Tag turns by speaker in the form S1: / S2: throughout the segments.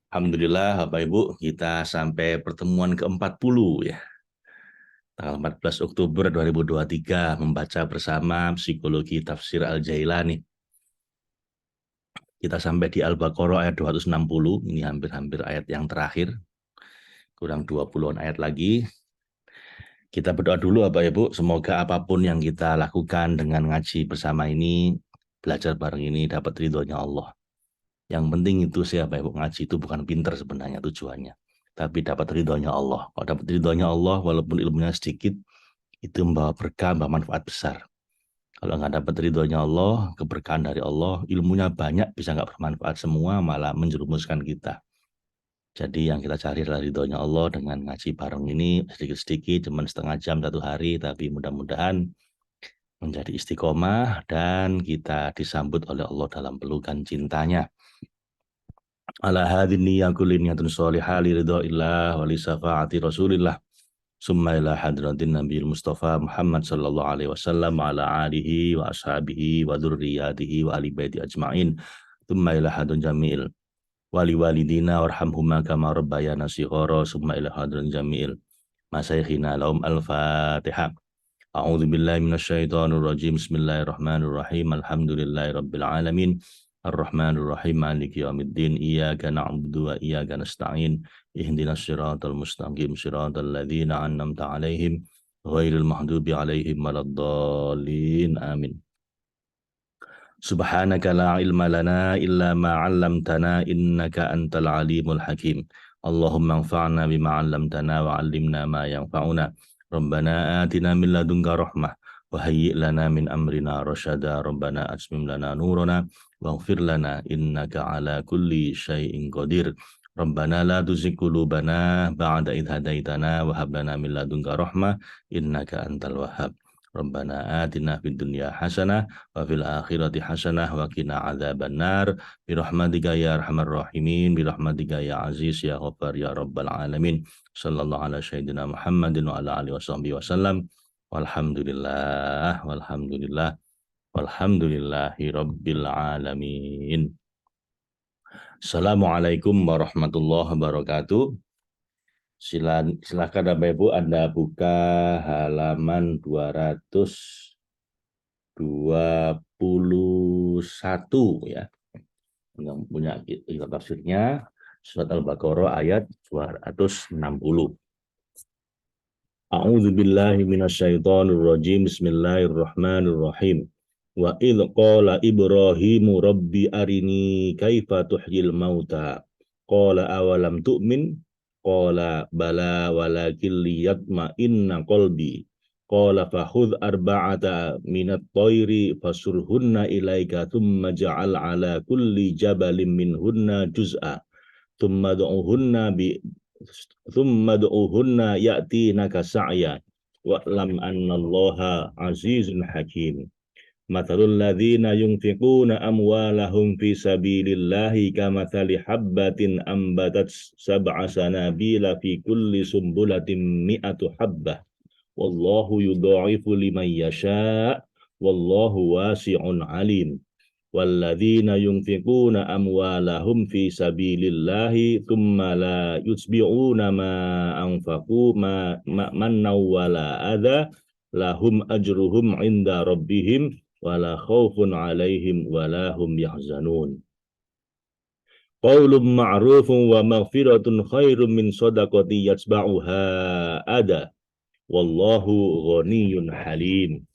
S1: Alhamdulillah Bapak Ibu, kita sampai pertemuan ke-40 ya. Tanggal 14 Oktober 2023 membaca bersama Psikologi Tafsir Al-Jailani. Kita sampai di Al-Baqarah ayat 260, ini hampir-hampir ayat yang terakhir. Kurang 20-an ayat lagi. Kita berdoa dulu Bapak Ibu, semoga apapun yang kita lakukan dengan ngaji bersama ini, belajar bareng ini dapat ridhonya Allah. Yang penting itu sih Bapak Ibu, ngaji itu bukan pinter sebenarnya tujuannya, tapi dapat ridhonya Allah. Kalau dapat ridhonya Allah, walaupun ilmunya sedikit, itu membawa berkah, membawa manfaat besar. Kalau nggak dapat ridhonya Allah, keberkahan dari Allah, ilmunya banyak, bisa nggak bermanfaat semua, malah menjerumuskan kita. Jadi yang kita cari adalah ridhonya Allah dengan ngaji bareng ini, sedikit-sedikit, cuma setengah jam, 1 hari, tapi mudah-mudahan menjadi istiqomah dan kita disambut oleh Allah dalam pelukan cintanya. Ala hadin niyya kulli niyatun sholihah li ridhoillah wa li syafaati rasulillah. Summa ila hadratin Nabiul Mustafa Muhammad sallallahu alaihi wasallam wa ala alihi wa ashabihi wa dzurriyyatihi wa ali baiti ajmain. Summa ila hadun jamil wali walidina warhamhuma kama rabbayana shighara. Summa ila hadun jamil masyayikhina lahum al-Fatihah. A'udzu billahi minasyaitonir rajim. Bismillahirrahmanirrahim. Alhamdulillahi rabbil alamin. Ar-Rahmanir Rahim. Maliki yaumiddin. Iyyaka na'budu wa iyyaka nasta'in. Ihdinas siratal mustaqim. Siratal ladzina an'amta 'alaihim ghairil maghdubi 'alaihim waladdallin. Amin. Subhanaka la ilma lana illa ma 'allamtana innaka antal alimul hakim. Allahumma anfa'na bima 'allamtana wa 'allimna ma yanfa'una. Rabbana atina min ladunka rahmah wa hayyi' lana min amrina rasyada. Rabbana atmim lana nurana waghfir lana innaka ala kulli syai'in qadir. Rabbana la tuzigh qulubana ba'da idh hadaitana wa hab lana min ladunka rahmah innaka antal wahhab. Rabbana atina fid dunya hasanah wa fil akhirati hasanah wa qina adzabannar birahmatika ya arhamar rahimin birahmatika ya aziz ya ghaffar ya rabbal alamin. Sallallahu ala sayyidina Muhammadin wa ala alihi washabbihi wasallam. Walhamdulillah walhamdulillahi rabbil alamin. Assalamualaikum warahmatullahi wabarakatuh. Silakan Bapak Ibu, Anda buka halaman 221 ya. Yang punya kitab tafsirnya surat Al-Baqarah ayat 260. A'udzu billahi minasyaitonir rajim. Bismillahirrahmanirrahim. Wa idz qala Ibrahimu rabbi arini kaifa tuhyil mauta. Qala awalam tu'min? Qala bala walakin liyatma'inna qalbi. Qala fakhudh arba'ata minat tayri fasurhunna ilaika thumma ja'al ala kulli jabalin minhunna juz'a. Thumma du'uhunna ya'tinaka sa'ya wa'lam annallaha azizun hakim. Mathalul ladzina yunfiquna amwalahum fi sabilillahi kamathali habbatin ambatat sab'a sanabila fi kulli sumbulatin mi'atu habbah wallahu yudha'ifu liman yasha' wallahu wasi'un alim. Walladzina yunfiquna amwalahum fi sabilillahi thumma la yutbi'una ma anfaqu mannaw wala adha lahum ajruhum 'inda rabbihim wala khaufun 'alaihim wala hum yahzanun. Qaulun ma'rufun wa maghfiratun khairum min shadaqati yatba'uha adha wallahu ghaniyyun halim.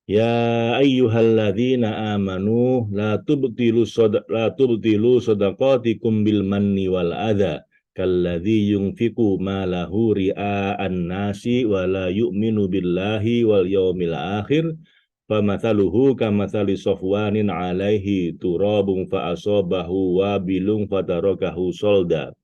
S1: Ya ayyuhalladzina amanu la tubtilu sadaqatikum bil manni wal adha kalladzi yunfiqu malahu ria'an nasi wa la yu'minu billahi wal yawmil akhir famathaluhu kamathali safwanin 'alaihi turabun fa asabahu wabilun fatarakahu solda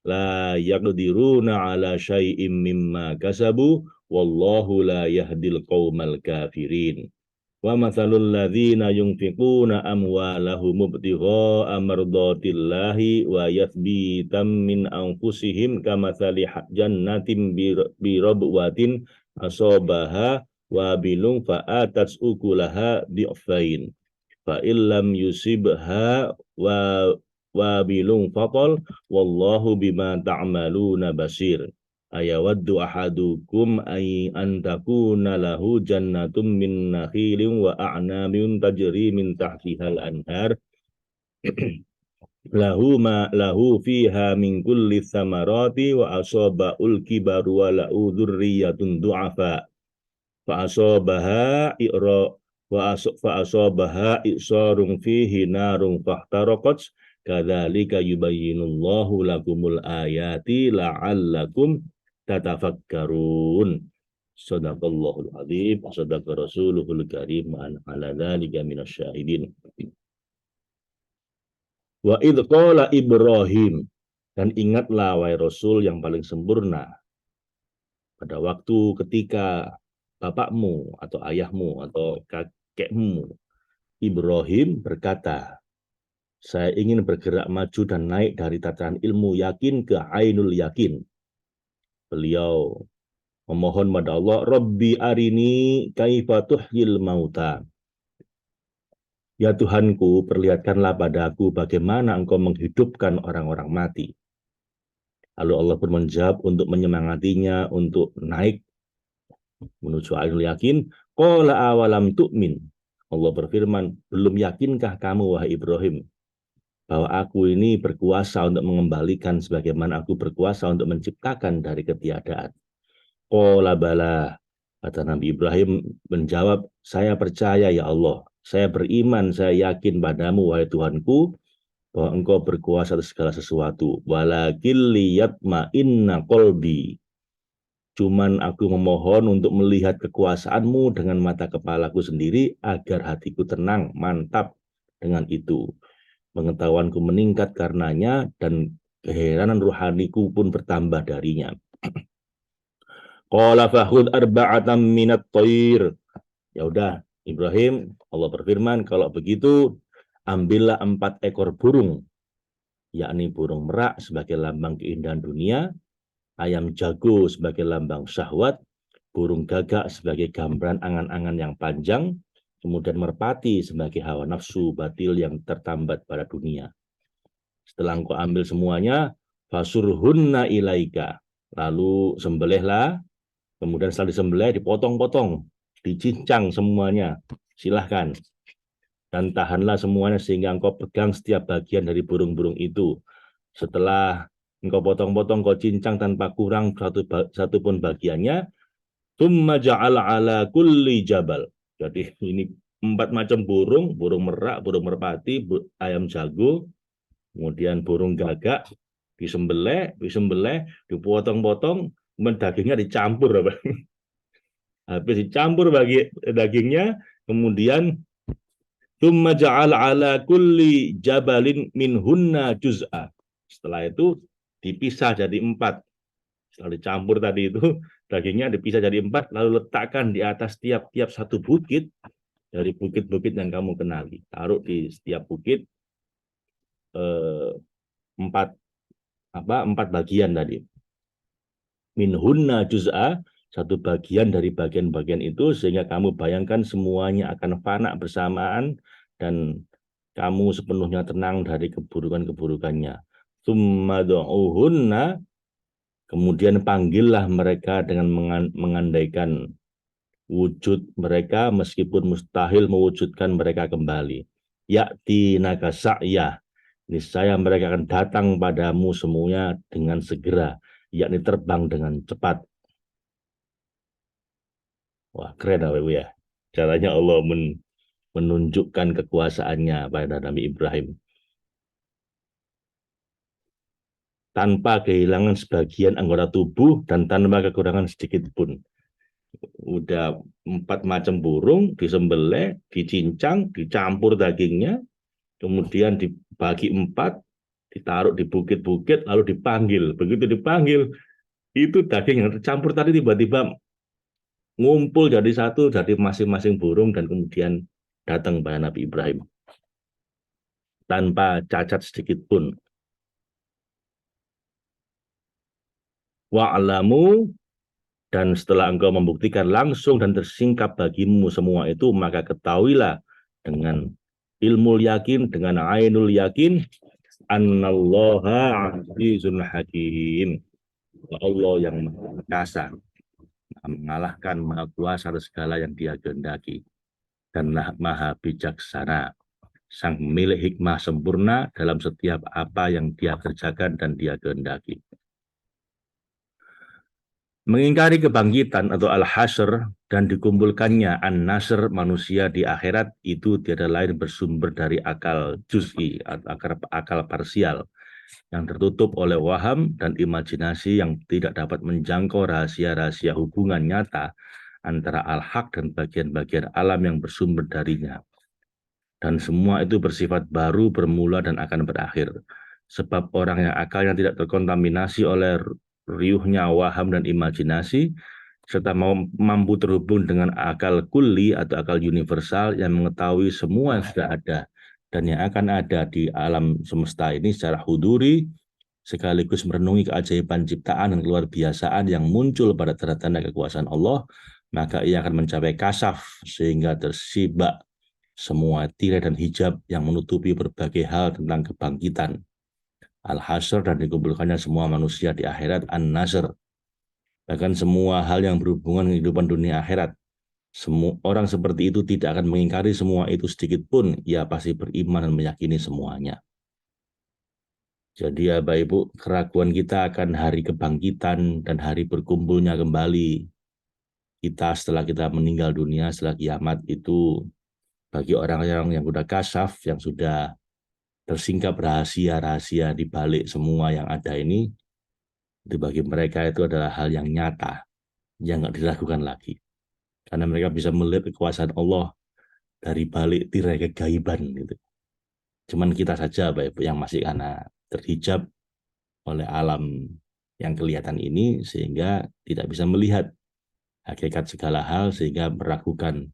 S1: la yaqdiruna 'ala syai'im mimma kasabu wallahu la yahdil qaumal kafirin. Wa mathalul ladzina yunfiquna amwalahum ibtigha'a mardatillahi wa yathbitan min anfusihim kamathali jannatin bi rabwatin asabaha wa bilung fa'atat ukulaha di'fain fa illam yusibha wa wabilun fatal wallahu bima ta'maluna basir. Ayawaddu ahadukum an takuna lahu jannatum min nakhilin wa a'namin tajri min tahtihal anhar lahu fiha min kulli thamarati wa asaba'ul kibaru wa la'u dzurriyyatun du'afa fa asabaha isarun fihi narun fahtaraqat kadzalika yubayyinullahu lakumul ayati la'allakum tatafakkarun. Shadaqallahul adzim, shadaqa rasuluhul karim, ala dzalika minasyahidin. Wa idh qala Ibrahim, dan ingatlah wahai Rasul yang paling sempurna, pada waktu ketika bapakmu atau ayahmu atau kakekmu Ibrahim berkata, saya ingin bergerak maju dan naik dari tataran ilmu yakin ke ainul yakin. Beliau memohon pada Allah, Rabbi arini kaifa tuhyil mauta. Ya Tuhanku, perlihatkanlah padaku bagaimana engkau menghidupkan orang-orang mati. Lalu Allah pun menjawab untuk menyemangatinya untuk naik menuju ainul yakin. Qala awalam tu'min. Allah berfirman, belum yakinkah kamu wahai Ibrahim bahwa aku ini berkuasa untuk mengembalikan sebagaimana aku berkuasa untuk menciptakan dari ketiadaan. Qala bala, kata Nabi Ibrahim menjawab, saya percaya ya Allah, saya beriman, saya yakin padamu wahai Tuhanku bahwa engkau berkuasa atas segala sesuatu. Walakin liyatma'inna qalbi, cuman aku memohon untuk melihat kekuasaanmu dengan mata kepalaku sendiri agar hatiku tenang, mantap dengan itu. Pengetahuanku meningkat karenanya dan keheranan ruhaniku pun bertambah darinya. Qala fakhudh arba'atan minat thair. Ya udah, Ibrahim, Allah berfirman, kalau begitu ambillah 4 ekor burung, yakni burung merak sebagai lambang keindahan dunia, ayam jago sebagai lambang syahwat, burung gagak sebagai gambaran angan-angan yang panjang, kemudian merpati sebagai hawa nafsu batil yang tertambat pada dunia. Setelah engkau ambil semuanya, fasurhunna ilaika, lalu sembelihlah, kemudian setelah disembelih dipotong-potong, dicincang semuanya, silahkan. Dan tahanlah semuanya sehingga engkau pegang setiap bagian dari burung-burung itu. Setelah engkau potong-potong, kau cincang tanpa kurang satu pun bagiannya, tsumma ja'ala ala kulli jabal. Jadi ini 4 macam burung, burung merak, burung merpati, ayam jago, kemudian burung gagak, disembelih, dipotong-potong, kemudian dagingnya dicampur. Habis dicampur dagingnya, kemudian tsumma ja'ala ala kulli jabalin minhunna juz'a. Setelah itu dipisah jadi 4. Setelah dicampur tadi itu, dagingnya dipisah jadi 4, lalu letakkan di atas tiap-tiap satu bukit dari bukit-bukit yang kamu kenali. Taruh di setiap bukit 4 bagian tadi. Minhunna juz'a, satu bagian dari bagian-bagian itu, sehingga kamu bayangkan semuanya akan fana bersamaan dan kamu sepenuhnya tenang dari keburukan-keburukannya. Tsumma du'uhunna, kemudian panggillah mereka dengan mengandaikan wujud mereka meskipun mustahil mewujudkan mereka kembali. Ya'ti naka sa'ya, niscaya mereka akan datang padamu semuanya dengan segera, yakni terbang dengan cepat. Wah, keren Ibu ya. Caranya Allah menunjukkan kekuasaannya pada Nabi Ibrahim. Tanpa kehilangan sebagian anggota tubuh dan tanpa kekurangan sedikit pun. Udah 4 macam burung, disembelih, dicincang, dicampur dagingnya, kemudian dibagi 4, ditaruh di bukit-bukit, lalu dipanggil. Begitu dipanggil, itu daging yang tercampur tadi tiba-tiba ngumpul jadi satu dari masing-masing burung dan kemudian datang pada Nabi Ibrahim tanpa cacat sedikit pun. Wa'lamu, dan setelah engkau membuktikan langsung dan tersingkap bagimu semua itu, maka ketahuilah dengan ilmu yakin, dengan ainul yakin, Annallaha azizun hakim. Allah yang maha perkasa, mengalahkan, maha kuasa atas segala yang dia kehendaki, dan maha bijaksana, sang milik hikmah sempurna dalam setiap apa yang dia kerjakan dan dia kehendaki. Mengingkari kebangkitan atau al-hasyr dan dikumpulkannya an-nasr manusia di akhirat itu tiada lain bersumber dari akal juz'i atau akal parsial yang tertutup oleh waham dan imajinasi yang tidak dapat menjangkau rahasia-rahasia hubungan nyata antara al-haq dan bagian-bagian alam yang bersumber darinya. Dan semua itu bersifat baru, bermula, dan akan berakhir. Sebab orang yang akalnya tidak terkontaminasi oleh riuhnya waham dan imajinasi, serta mampu terhubung dengan akal kulli atau akal universal yang mengetahui semua yang sudah ada dan yang akan ada di alam semesta ini secara huduri, sekaligus merenungi keajaiban ciptaan dan keluar biasaan yang muncul pada tanda-tanda kekuasaan Allah, maka ia akan mencapai kasaf sehingga tersibak semua tirai dan hijab yang menutupi berbagai hal tentang kebangkitan, al-hasyr, dan dikumpulkannya semua manusia di akhirat, an-nasr. Bahkan semua hal yang berhubungan dengan kehidupan dunia akhirat. Semua orang seperti itu tidak akan mengingkari semua itu sedikit pun, ia pasti beriman dan meyakini semuanya. Jadi ya Bapak Ibu, keraguan kita akan hari kebangkitan dan hari berkumpulnya kembali kita setelah kita meninggal dunia, setelah kiamat itu bagi orang-orang yang sudah kasaf, yang sudah tersingkap rahasia-rahasia di balik semua yang ada ini, itu bagi mereka itu adalah hal yang nyata, yang nggak diragukan lagi. Karena mereka bisa melihat kekuasaan Allah dari balik tirai kegaiban. Gitu. Cuman kita saja Bapak Ibu yang masih karena terhijab oleh alam yang kelihatan ini, sehingga tidak bisa melihat hakikat segala hal, sehingga meragukan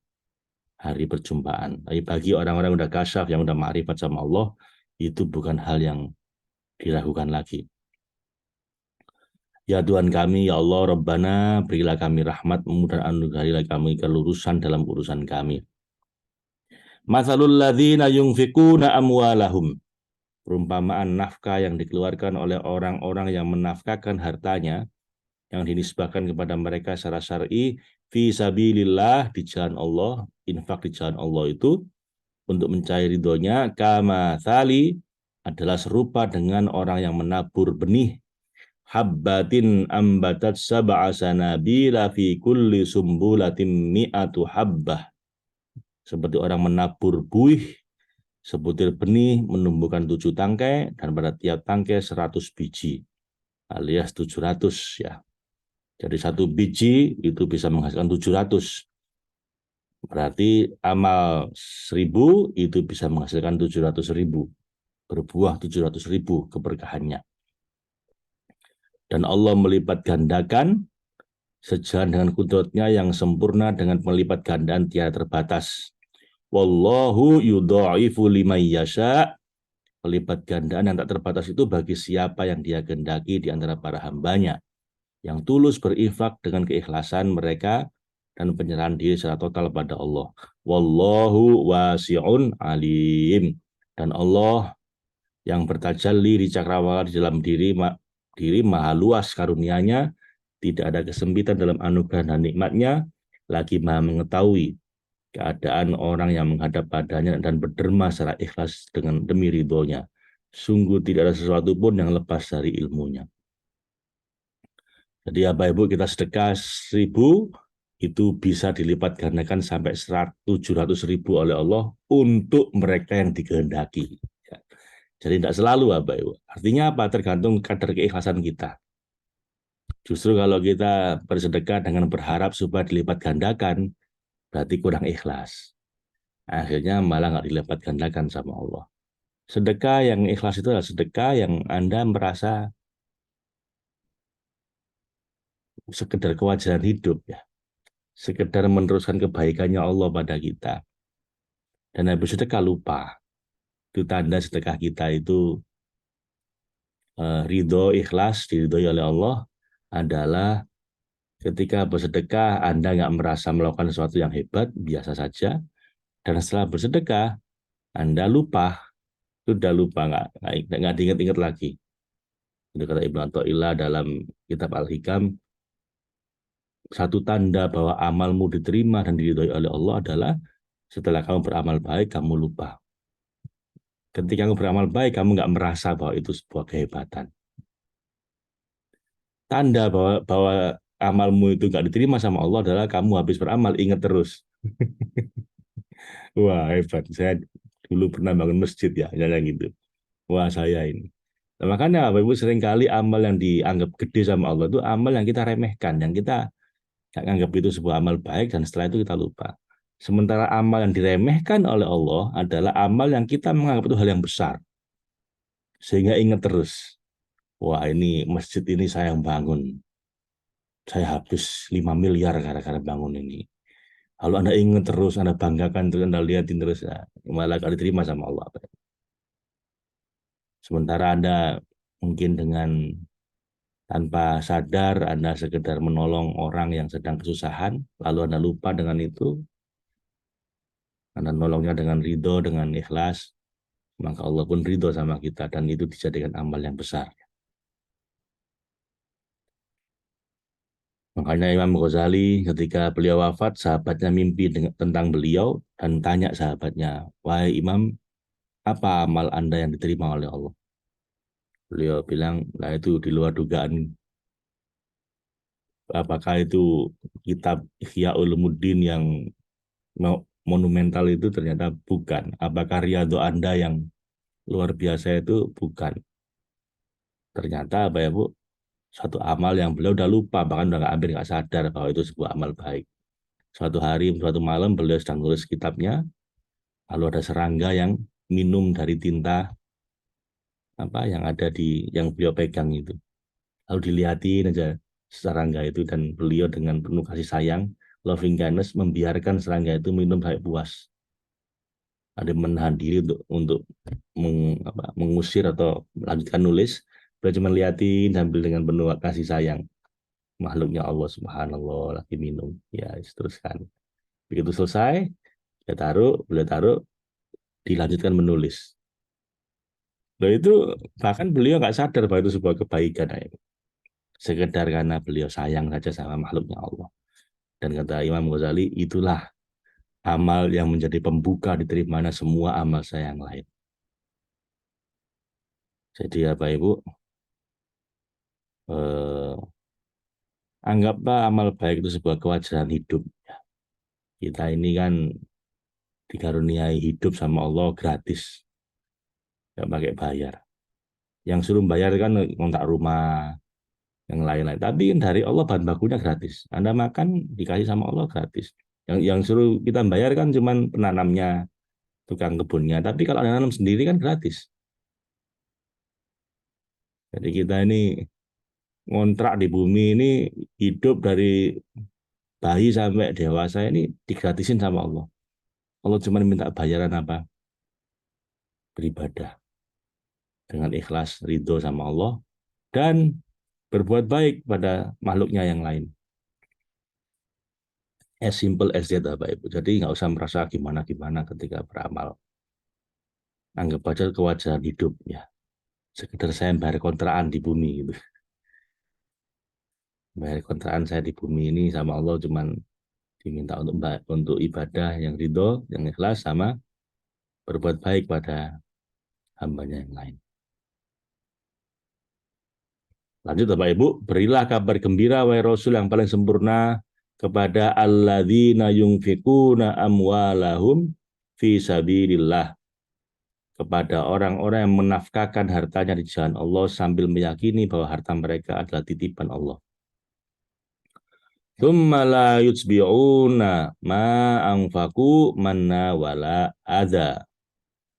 S1: hari perjumpaan. Tapi bagi orang-orang yang udah kasyaf, yang udah ma'rifat sama Allah, itu bukan hal yang diragukan lagi. Ya Tuhan kami, ya Allah, Rabbana, berilah kami rahmat-Mu dan anugerahilah kami kelurusan dalam urusan kami. Mathalul ladzina yunfikuna amwalahum. Perumpamaan nafkah yang dikeluarkan oleh orang-orang yang menafkahkan hartanya, yang dinisbahkan kepada mereka secara syar'i, fi sabilillah, di jalan Allah, infak di jalan Allah itu, untuk mencari ridhonya, kama thali, adalah serupa dengan orang yang menabur benih, habbatin ambatat sab'a sanabila fi kulli sumbulatin mi'atu habbah. Seperti orang menabur buih, sebutir benih menumbuhkan 7 tangkai, dan pada tiap tangkai 100 biji, alias 700 ya. Jadi satu biji itu bisa menghasilkan 700. Berarti amal 1000 itu bisa menghasilkan 700.000. Berbuah 700.000 keberkahannya. Dan Allah melipat gandakan sejalan dengan kudratnya yang sempurna dengan melipat gandaan tiada terbatas. Wallahu yudha'ifu liman yasha. Melipat gandaan yang tak terbatas itu bagi siapa yang dia kehendaki di antara para hambanya, yang tulus berinfak dengan keikhlasan mereka dan penyerahan diri secara total pada Allah. Wallahu wasi'un alim. Dan Allah yang bertajalli di cakrawala di dalam diri maha luas karunia-Nya, tidak ada kesempitan dalam anugerah dan nikmat-Nya, lagi maha mengetahui keadaan orang yang menghadap padanya dan berderma secara ikhlas dengan demi ridhonya. Sungguh tidak ada sesuatu pun yang lepas dari ilmunya. Jadi ya Bapak Ibu, kita sedekah 1000 itu bisa dilipat gandakan sampai 700.000 oleh Allah untuk mereka yang dikehendaki. Jadi tidak selalu Bapak Ibu. Artinya apa? Tergantung kadar keikhlasan kita. Justru kalau kita bersedekah dengan berharap supaya dilipat gandakan, berarti kurang ikhlas. Akhirnya malah nggak dilipat gandakan sama Allah. Sedekah yang ikhlas itu adalah sedekah yang Anda merasa sekedar kewajaran hidup ya. Sekedar meneruskan kebaikannya Allah pada kita. Dan habis sedekah lupa. Itu tanda sedekah kita itu ridho, ikhlas, diridhoi oleh Allah adalah ketika bersedekah Anda nggak merasa melakukan sesuatu yang hebat, biasa saja. Dan setelah bersedekah, Anda lupa Sudah lupa, nggak diingat-ingat lagi. Itu kata Ibnu Athaillah dalam kitab Al-Hikam, satu tanda bahwa amalmu diterima dan diridhoi oleh Allah adalah setelah kamu beramal baik, kamu lupa. Ketika kamu beramal baik, kamu nggak merasa bahwa itu sebuah kehebatan. Tanda bahwa amalmu itu nggak diterima sama Allah adalah kamu habis beramal ingat terus. Wah, hebat. Saya dulu pernah bangun masjid ya, jalan gitu. Wah, saya ini. Nah, makanya Bapak Ibu seringkali amal yang dianggap gede sama Allah itu amal yang kita remehkan, yang kita nggak anggap itu sebuah amal baik dan setelah itu kita lupa. Sementara amal yang diremehkan oleh Allah adalah amal yang kita menganggap itu hal yang besar. Sehingga ingat terus, wah ini masjid ini saya yang bangun. Saya habis 5 miliar gara-gara bangun ini. Kalau Anda ingat terus, Anda banggakan terus, Anda lihatin terus, ya, malah akan diterima sama Allah. Sementara Anda mungkin dengan tanpa sadar Anda sekedar menolong orang yang sedang kesusahan, lalu Anda lupa dengan itu, Anda nolongnya dengan ridho, dengan ikhlas, maka Allah pun ridho sama kita dan itu dijadikan amal yang besar. Makanya Imam Ghazali ketika beliau wafat, sahabatnya mimpi tentang beliau dan tanya sahabatnya, wahai Imam, apa amal Anda yang diterima oleh Allah? Beliau bilang, nah itu di luar dugaan. Apakah itu kitab Ihya Ulumuddin yang monumental itu ternyata bukan. Apakah Riyadho Anda yang luar biasa itu bukan. Ternyata apa ya Bu, satu amal yang beliau udah lupa, bahkan udah hampir nggak sadar bahwa itu sebuah amal baik. Suatu hari, suatu malam beliau sedang nulis kitabnya, lalu ada serangga yang minum dari tinta apa yang ada di yang beliau pegang itu. Lalu dilihatin aja serangga itu dan beliau dengan penuh kasih sayang, loving kindness, membiarkan serangga itu minum sampai puas. Ada menahan diri untuk mengusir atau melanjutkan nulis. Beliau cuma liatin sambil dengan penuh kasih sayang. Makhluknya Allah Subhanallah lagi minum. Ya, teruskan. Begitu selesai, beliau taruh, dilanjutkan menulis. Loh itu bahkan beliau nggak sadar bahwa itu sebuah kebaikan. Sekedar karena beliau sayang saja sama makhluknya Allah. Dan kata Imam Ghazali, itulah amal yang menjadi pembuka diterimanya semua amal saya yang lain. Jadi apa Ibu, anggaplah amal baik itu sebuah kewajaran hidup. Kita ini kan dikaruniai hidup sama Allah gratis, nggak pakai bayar. Yang suruh bayar kan ngontrak rumah, yang lain-lain. Tapi dari Allah bahan bakunya gratis. Anda makan dikasih sama Allah gratis. Yang suruh kita bayar kan cuman penanamnya, tukang kebunnya. Tapi kalau Anda nanam sendiri kan gratis. Jadi kita ini ngontrak di bumi ini hidup dari bayi sampai dewasa ini digratisin sama Allah. Allah cuma minta bayaran apa? Beribadah dengan ikhlas, ridho sama Allah, dan berbuat baik pada makhluknya yang lain. As simple as that, Bapak Ibu. Jadi nggak usah merasa gimana-gimana ketika beramal. Anggap aja kewajaran hidup ya. Sekedar saya bayar kontrakan di bumi gitu. Bayar kontrakan saya di bumi ini sama Allah cuman diminta untuk ibadah yang ridho, yang ikhlas, sama berbuat baik pada hambanya yang lain. Lanjut Bapak Ibu, berilah kabar gembira wahai Rasul yang paling sempurna kepada alladzina yunfikuna amwalahum fi sabilillah, kepada orang-orang yang menafkahkan hartanya di jalan Allah sambil meyakini bahwa harta mereka adalah titipan Allah. Tsumma la yutsbi'una ma anfaqu manna wala adza.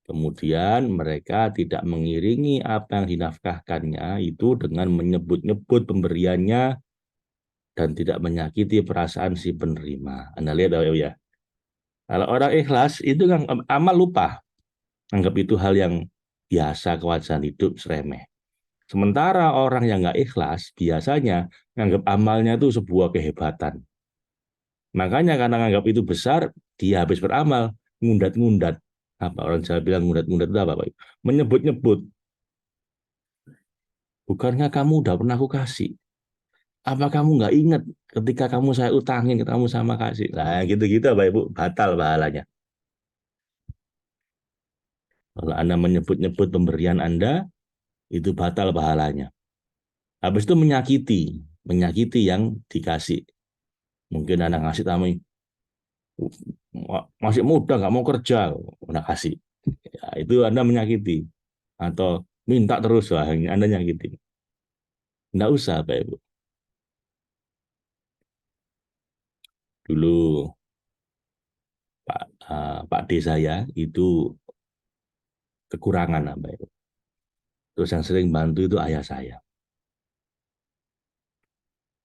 S1: Kemudian mereka tidak mengiringi apa yang dinafkahkannya itu dengan menyebut-nyebut pemberiannya dan tidak menyakiti perasaan si penerima. Anda lihat ya. Kalau orang ikhlas itu kan amal lupa. Anggap itu hal yang biasa, kewajaran hidup, seremeh. Sementara orang yang nggak ikhlas biasanya menganggap amalnya itu sebuah kehebatan. Makanya karena menganggap itu besar, dia habis beramal, ngundat-ngundat. Apa orang Jawa bilang mundat-mundat itu apa, Pak? Menyebut-nyebut. Bukankah kamu udah pernah aku kasih? Apa kamu nggak ingat ketika kamu saya utangin, kamu sama kasih? Nah, gitu-gitu, Pak Ibu, batal pahalanya. Kalau Anda menyebut-nyebut pemberian Anda, itu batal pahalanya. Habis itu menyakiti yang dikasih. Mungkin Anda ngasih tamu, masih muda nggak mau kerja, Anda kasih. Ya, itu Anda menyakiti. Atau minta terus, wah, Anda nyakiti. Nggak usah, Pak Ibu. Dulu Pak D saya itu kekurangan, Pak Ibu. Terus yang sering bantu itu ayah saya.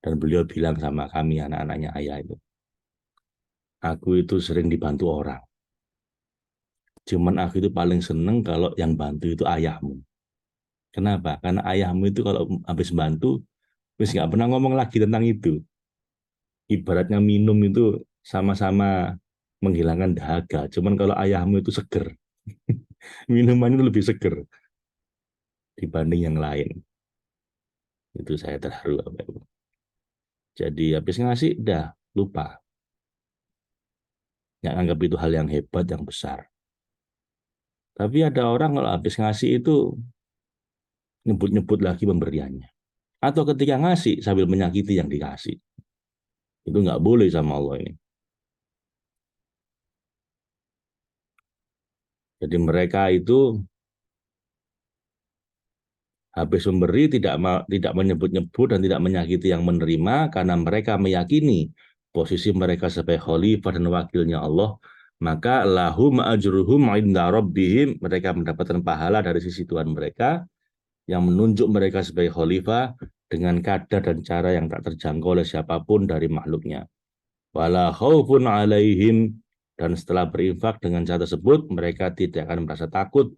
S1: Dan beliau bilang sama kami, anak-anaknya ayah itu, aku itu sering dibantu orang. Cuman aku itu paling seneng kalau yang bantu itu ayahmu. Kenapa? Karena ayahmu itu kalau habis bantu, terus nggak pernah ngomong lagi tentang itu. Ibaratnya minum itu sama-sama menghilangkan dahaga. Cuman kalau ayahmu itu seger, minuman itu lebih seger dibanding yang lain. Itu saya terharu, Bapak Ibu. Jadi habis ngasih, dah lupa. Yang anggap itu hal yang hebat, yang besar. Tapi ada orang kalau habis ngasih itu nyebut-nyebut lagi pemberiannya. Atau ketika ngasih sambil menyakiti yang dikasih. Itu nggak boleh sama Allah ini. Jadi mereka itu habis memberi tidak menyebut-nyebut dan tidak menyakiti yang menerima karena mereka meyakini posisi mereka sebagai khalifah dan wakilnya Allah, maka lahum ajruhum inda rabbihim, mereka mendapatkan pahala dari sisi Tuhan mereka yang menunjuk mereka sebagai khalifah dengan kadar dan cara yang tak terjangkau oleh siapapun dari makhluknya. Wala khaufun alaihim, dan setelah berinfak dengan cara tersebut mereka tidak akan merasa takut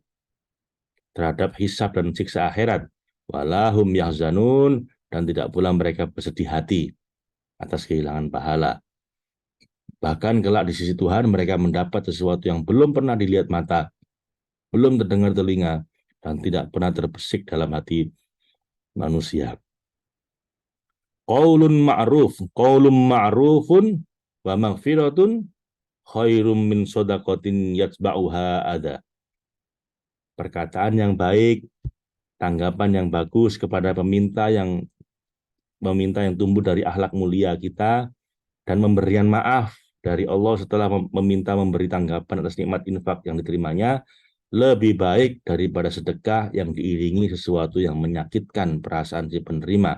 S1: terhadap hisab dan siksa akhirat. Walahum yahzanun, dan tidak pula mereka bersedih hati atas kehilangan pahala. Bahkan kelak di sisi Tuhan mereka mendapat sesuatu yang belum pernah dilihat mata, belum terdengar telinga, dan tidak pernah terbersik dalam hati manusia. Qaulun ma'rufun wa maghfiratun khairum min sodakotin yatsba'uha ada. Perkataan yang baik, tanggapan yang bagus kepada peminta yang tumbuh dari akhlak mulia kita, dan memberian maaf dari Allah setelah meminta memberi tanggapan atas nikmat infak yang diterimanya, lebih baik daripada sedekah yang diiringi sesuatu yang menyakitkan perasaan si penerima.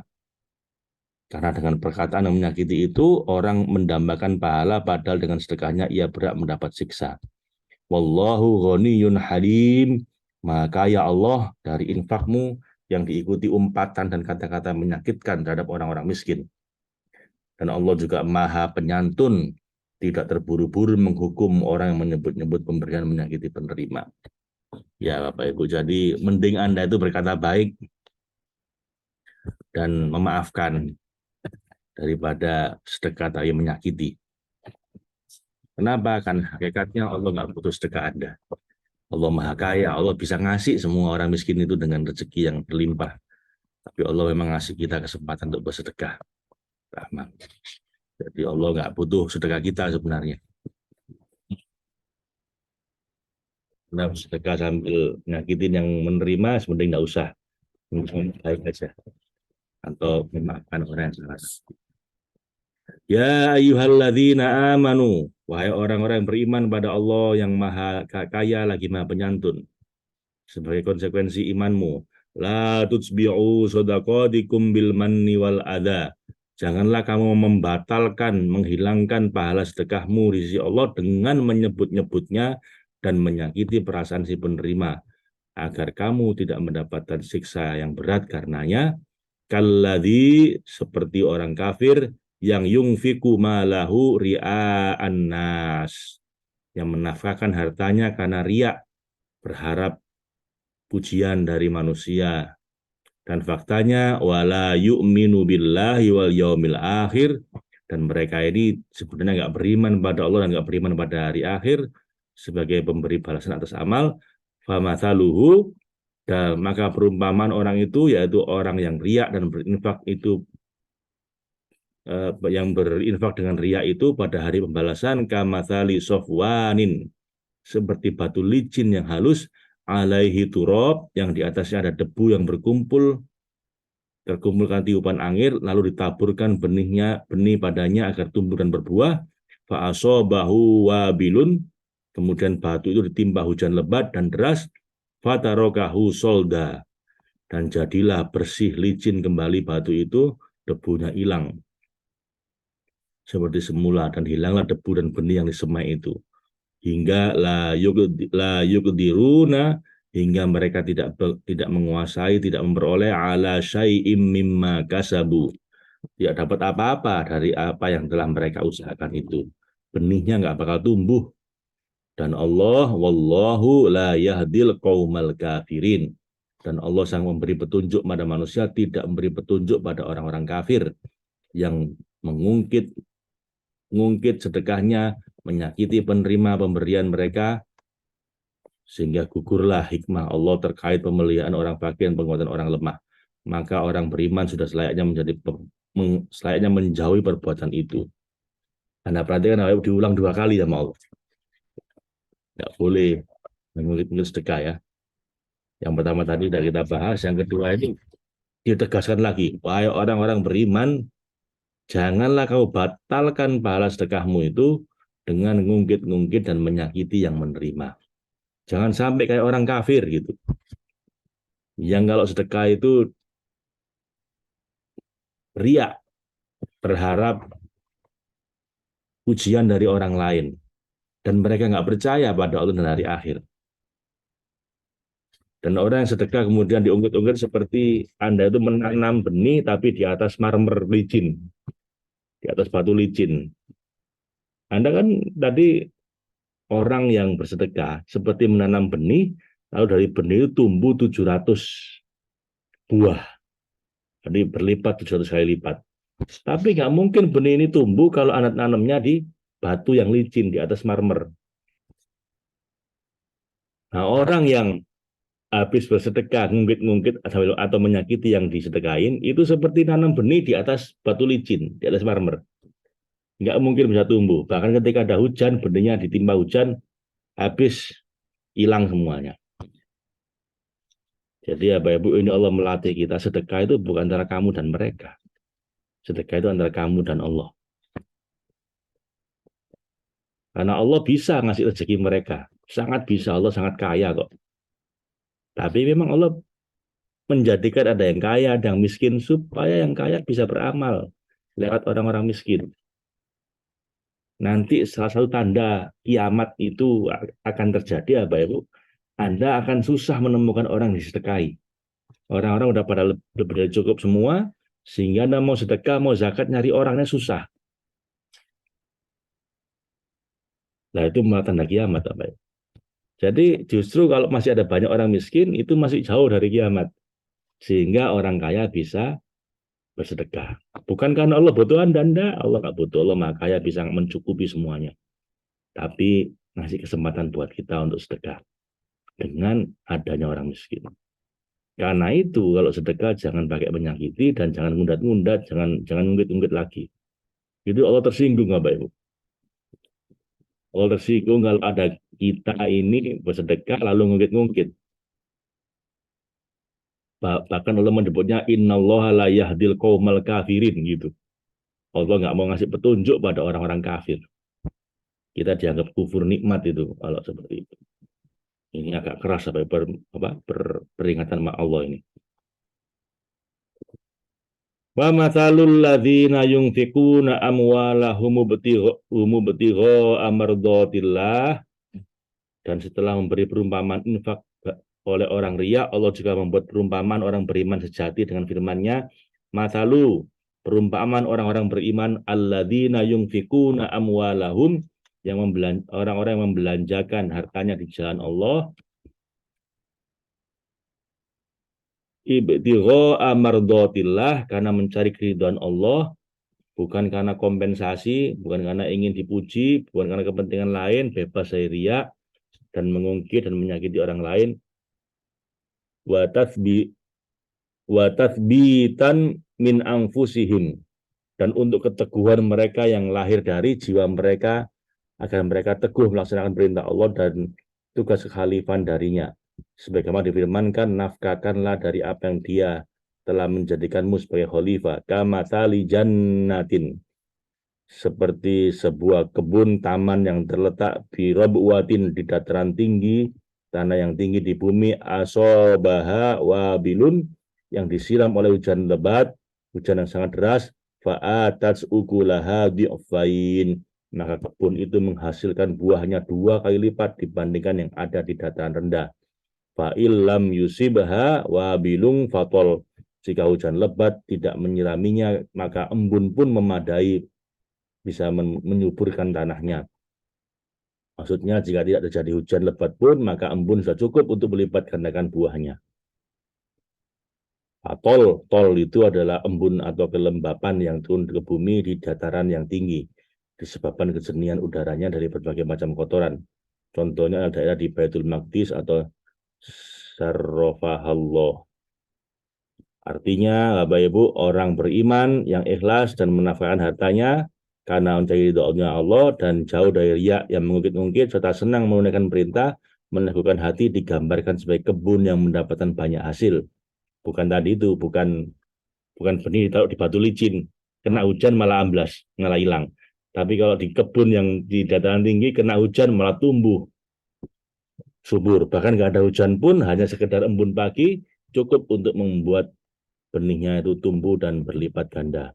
S1: Karena dengan perkataan yang menyakiti itu, orang mendambakan pahala padahal dengan sedekahnya ia berhak mendapat siksa. Wallahu ghaniyun halim. Maka ya Allah, dari infakmu yang diikuti umpatan dan kata-kata menyakitkan terhadap orang-orang miskin. Dan Allah juga maha penyantun, tidak terburu-buru menghukum orang yang menyebut-nyebut pemberian menyakiti penerima. Ya Bapak Ibu, jadi mending Anda itu berkata baik dan memaafkan daripada sedekah tapi menyakiti. Kenapa? Kan hakikatnya Allah nggak butuh sedekah Anda. Allah maha kaya, Allah bisa ngasih semua orang miskin itu dengan rezeki yang berlimpah. Tapi Allah memang ngasih kita kesempatan untuk bersedekah. Rahmat. Jadi Allah nggak butuh sedekah kita sebenarnya. Nah, sedekah sambil nyakitin yang menerima, sebenarnya nggak usah. Baik aja. Atau memaafkan orang yang salah. Ya ayyuhalladzina amanu. Wahai orang-orang yang beriman pada Allah yang maha kaya lagi maha penyantun. Sebagai konsekuensi imanmu. La tutsbi'u sodaqatikum bil manni wal adha. Janganlah kamu membatalkan, menghilangkan pahala sedekahmu di sisi Allah dengan menyebut-nyebutnya dan menyakiti perasaan si penerima, agar kamu tidak mendapatkan siksa yang berat karenanya. Kalladzi, seperti orang kafir yang yungfiku malahu ria'an nas, yang menafkahkan hartanya karena riak, berharap pujian dari manusia. Dan faktanya wala yu'minu billahi wal yaumil akhir, dan mereka ini sebenarnya nggak beriman pada Allah dan nggak beriman pada hari akhir. sebagai pemberi balasan atas amal, famathaluhu, dan maka perumpamaan orang itu yaitu orang yang riya dan berinfak itu yang berinfak dengan riya itu pada hari pembalasan kamathali sofwanin, seperti batu licin yang halus, alaihi turab, yang di atasnya ada debu yang berkumpul, terkumpulkan tiupan angin, lalu ditaburkan benih padanya agar tumbuh dan berbuah. Fa'asobahu wabilun, kemudian batu itu ditimpa hujan lebat dan deras. Fatarokahu solda, dan jadilah bersih licin kembali batu itu, debunya hilang seperti semula, dan hilanglah debu dan benih yang disemai itu. Hingga la yukdiruna, hingga mereka tidak menguasai, tidak memperoleh ala syai'im mimma kasabu, tidak dapat apa-apa dari apa yang telah mereka usahakan itu. Benihnya nggak bakal tumbuh. Dan Allah, wallahu la yahdil qaumal kafirin, dan Allah sang memberi petunjuk pada manusia, tidak memberi petunjuk pada orang-orang kafir yang mengungkit sedekahnya, menyakiti penerima pemberian mereka, sehingga gugurlah hikmah Allah terkait pemeliharaan orang fakir dan penguatan orang lemah. Maka orang beriman sudah selayaknya menjauhi perbuatan itu. Anda perhatikan, diulang 2 kali sama Allah. Nggak boleh mengungkit sedekah ya. Yang pertama tadi sudah kita bahas, yang kedua ini ditegaskan lagi, wahai orang-orang beriman, janganlah kau batalkan pahala sedekahmu itu dengan ngungkit-ngungkit dan menyakiti yang menerima. Jangan sampai kayak orang kafir gitu. Yang kalau sedekah itu riak, berharap pujian dari orang lain, dan mereka nggak percaya pada Allah dan hari akhir. Dan orang yang sedekah kemudian diungkit-ungkit seperti Anda itu menanam benih tapi di atas marmer licin, di atas batu licin. Anda kan tadi orang yang bersedekah seperti menanam benih, lalu dari benih itu tumbuh 700 buah. Jadi berlipat 700 kali lipat. Tapi nggak mungkin benih ini tumbuh kalau Anda nanamnya di batu yang licin, di atas marmer. Nah, orang yang habis bersedekah, ngungkit-ngungkit atau menyakiti yang disedekahin, itu seperti nanam benih di atas batu licin, di atas marmer. Nggak mungkin bisa tumbuh. Bahkan ketika ada hujan, benihnya ditimpa hujan, habis hilang semuanya. Jadi ya Bapak Ibu, ini Allah melatih kita, sedekah itu bukan antara kamu dan mereka. Sedekah itu antara kamu dan Allah. Karena Allah bisa ngasih rezeki mereka. Sangat bisa, Allah sangat kaya kok. Tapi memang Allah menjadikan ada yang kaya, ada yang miskin, supaya yang kaya bisa beramal lewat orang-orang miskin. Nanti salah satu tanda kiamat itu akan terjadi, Bapak Ibu. Anda akan susah menemukan orang yang disedekahi. Orang-orang udah pada lebih dari cukup semua, sehingga Anda mau sedekah, mau zakat, nyari orangnya susah. Nah, itu malah tanda kiamat, Bapak Ibu. Jadi justru kalau masih ada banyak orang miskin, itu masih jauh dari kiamat. Sehingga orang kaya bisa bersedekah. Bukan karena Allah butuh Anda, Allah nggak butuh, Allah maha kaya bisa mencukupi semuanya. Tapi ngasih kesempatan buat kita untuk sedekah dengan adanya orang miskin. Karena itu kalau sedekah jangan pakai menyakiti dan jangan ngundat-ngundat, jangan ngungkit-ngungkit lagi. Itu Allah tersinggung, Bapak Ibu. Allah tersinggung kalau ada kita ini bersedekah lalu ngungkit-ngungkit. Bahkan Allah menyebutnya innallaha la yahdil qaumal kafirin gitu. Allah nggak mau ngasih petunjuk pada orang-orang kafir. Kita dianggap kufur nikmat itu kalau seperti itu. Ini agak keras peringatan sama Allah ini. Wa matsalul ladzina yunfikuna amwalahum ibtigha amardatillah, dan setelah memberi perumpamaan infak oleh orang riya, Allah juga membuat perumpamaan orang beriman sejati dengan firman-Nya, matsalu, perumpamaan orang-orang beriman alladzina yunfikuna amwalahum, yang orang-orang yang membelanjakan hartanya di jalan Allah, ibtigha mardatillah, karena mencari keridhaan Allah, bukan karena kompensasi, bukan karena ingin dipuji, bukan karena kepentingan lain, bebas dari riya. dan mengungkit dan menyakiti orang lain, wa tathbitan min anfusihim, dan untuk keteguhan mereka yang lahir dari jiwa mereka, agar mereka teguh melaksanakan perintah Allah dan tugas kekhalifan darinya. Sebagaimana difirmankan, nafkahkanlah dari apa yang Dia telah menjadikanmu sebagai khalifah, kama tali jannatin, seperti sebuah kebun taman yang terletak di robwatin, di dataran tinggi, tanah yang tinggi di bumi, asobaha wabilun, yang disiram oleh hujan lebat, hujan yang sangat deras, fa'atats ukulaha di'fain, maka kebun itu menghasilkan buahnya 2 kali lipat dibandingkan yang ada di dataran rendah. Fa'illam yusibha wabilung fatol, jika hujan lebat tidak menyiraminya, maka embun pun memadai, bisa menyuburkan tanahnya. Maksudnya jika tidak terjadi hujan lebat pun, maka embun sudah cukup untuk melipat gandakan buahnya. Tol itu adalah embun atau kelembapan yang turun ke bumi di dataran yang tinggi, disebabkan kejernihan udaranya dari berbagai macam kotoran. Contohnya daerah di Baitul Maqdis atau Sarrofahallah. Artinya, Bapak Ibu, orang beriman yang ikhlas dan menafkahkan hartanya karena mencari ridhonya Allah dan jauh dari riya yang mengungkit-ungkit serta senang menunaikan perintah, meneguhkan hati, digambarkan sebagai kebun yang mendapatkan banyak hasil. Bukan tadi itu, bukan benih ditaruh di batu licin, kena hujan malah amblas, malah hilang. Tapi kalau di kebun yang di dataran tinggi, kena hujan malah tumbuh subur. Bahkan nggak ada hujan pun, hanya sekedar embun pagi cukup untuk membuat benihnya itu tumbuh dan berlipat ganda.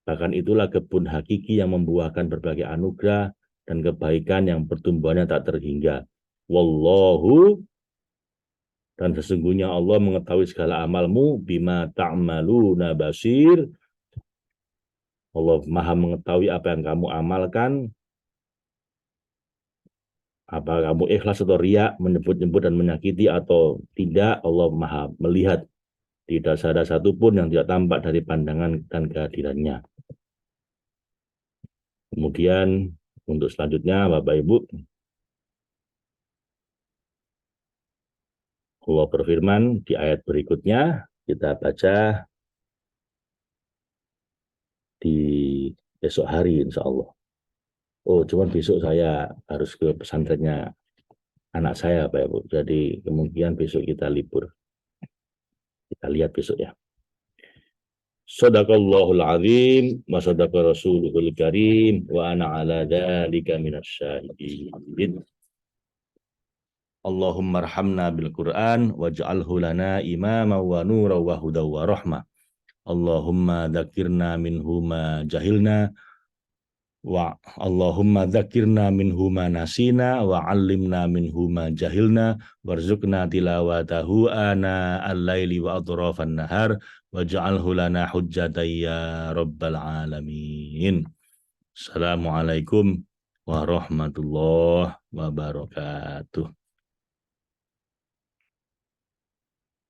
S1: Bahkan itulah kebun hakiki yang membuahkan berbagai anugerah dan kebaikan yang pertumbuhannya tak terhingga. Wallahu, dan sesungguhnya Allah mengetahui segala amalmu, bima ta'maluna basir. Allah maha mengetahui apa yang kamu amalkan, apa kamu ikhlas atau riya, menyebut-nyebut dan menyakiti atau tidak, Allah maha melihat. Tidak ada satupun yang tidak tampak dari pandangan dan kehadirannya. Kemudian untuk selanjutnya, Bapak Ibu, Allah berfirman di ayat berikutnya, kita baca di besok hari insya Allah. Oh, cuman besok saya harus ke pesantrennya anak saya, Pak Ibu. Jadi kemungkinan besok kita libur. Kita lihat besok ya. Shadaqallahul azim wa sadaqa rasuluhul karim wa ana ala dzalika minasyahidin. Allahumma arhamna bil Qur'an waj'alhu lana imama wa nura wa huda wa rahmah. Allahumma dzakirna minhu ma jahilna wa Allahumma dzakirna minhu ma nasina wa 'allimna minhu ma jahilna warzuqna tilawatahu ana al-laili wa atrafan nahar waj'alhu lana hujjatan ya rabbal alamin. Assalamualaikum warahmatullahi wabarakatuh.